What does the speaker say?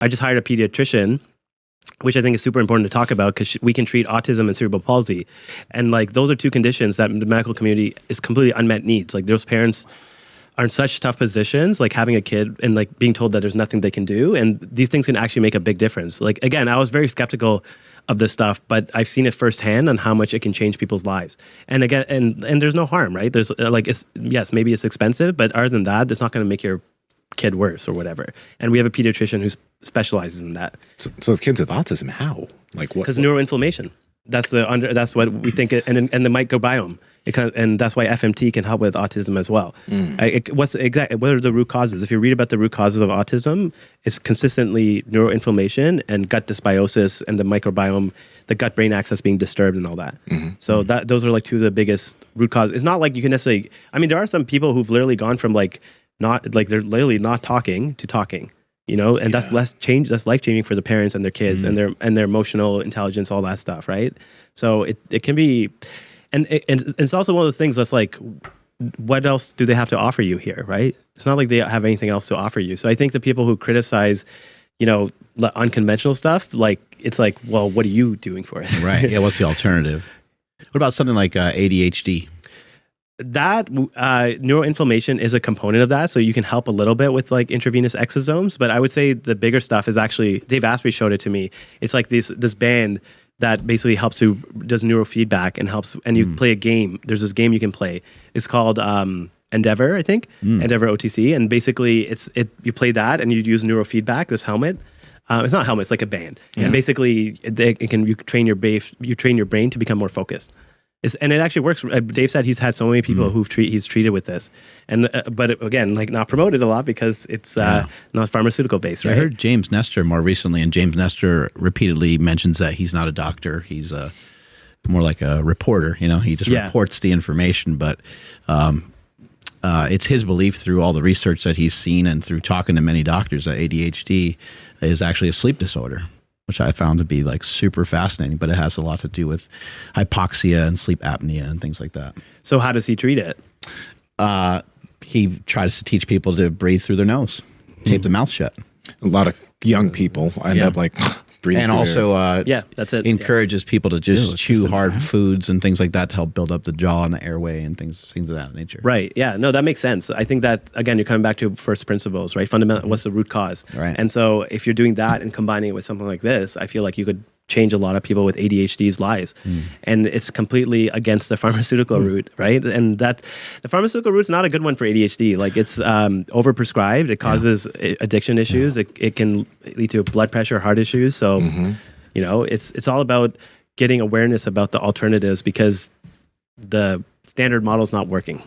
I just hired a pediatrician, which I think is super important to talk about because we can treat autism and cerebral palsy. And like those are two conditions that the medical community is completely unmet needs. Like those parents are in such tough positions, like having a kid and like being told that there's nothing they can do. And these things can actually make a big difference. Like, again, I was very skeptical of this stuff, but I've seen it firsthand on how much it can change people's lives. And again, and there's no harm, right? There's like, yes, maybe it's expensive, but other than that, it's not going to make your kid worse or whatever. And we have a pediatrician who specializes in that. So with kids with autism, how? Like what? Because neuroinflammation. That's what we think, and the microbiome. And that's why FMT can help with autism as well. What are the root causes? If you read about the root causes of autism, it's consistently neuroinflammation and gut dysbiosis and the microbiome, the gut-brain axis being disturbed and all that. So those are like two of the biggest root causes. It's not like you can necessarily, I mean, there are some people who've literally gone from they're literally not talking to talking. You know, and that's that's life-changing for the parents and their kids and their emotional intelligence, all that stuff, right? So it can be, and it's also one of those things that's like, what else do they have to offer you here, right? It's not like they have anything else to offer you. So I think the people who criticize, you know, unconventional stuff, like, it's like, well, what are you doing for it? Right. Yeah. What's the alternative? What about something like ADHD? That neuroinflammation is a component of that, so you can help a little bit with like intravenous exosomes. But I would say the bigger stuff is actually, Dave Asprey showed it to me. It's like this band that basically helps you, does neurofeedback and helps, and you play a game. There's this game you can play. It's called Endeavor, I think, Endeavor OTC, and basically you play that and you use neurofeedback. This helmet. It's not a helmet. It's like a band, and basically you train your brain to become more focused. And it actually works. Dave said he's had so many people he's treated with this, and but again, like not promoted a lot because it's not pharmaceutical based. Right? I heard James Nestor more recently, and James Nestor repeatedly mentions that he's not a doctor; he's more like a reporter. You know, he just reports the information. But it's his belief through all the research that he's seen and through talking to many doctors that ADHD is actually a sleep disorder, which I found to be like super fascinating, but it has a lot to do with hypoxia and sleep apnea and things like that. So how does he treat it? He tries to teach people to breathe through their nose, tape the mouth shut. A lot of young people end up like breathing. And also, that's it. Encourages people to just chew hard foods and things like that to help build up the jaw and the airway and things of that nature. Right. Yeah. No, that makes sense. I think that, again, you're coming back to first principles, right? Fundamental. What's the root cause? Right. And so if you're doing that and combining it with something like this, I feel like you could change a lot of people with ADHD's lives. And it's completely against the pharmaceutical route, right? And that the pharmaceutical route's not a good one for ADHD. Like it's overprescribed. It causes addiction issues. It can lead to blood pressure, heart issues. So, you know, it's all about getting awareness about the alternatives because the standard model is not working.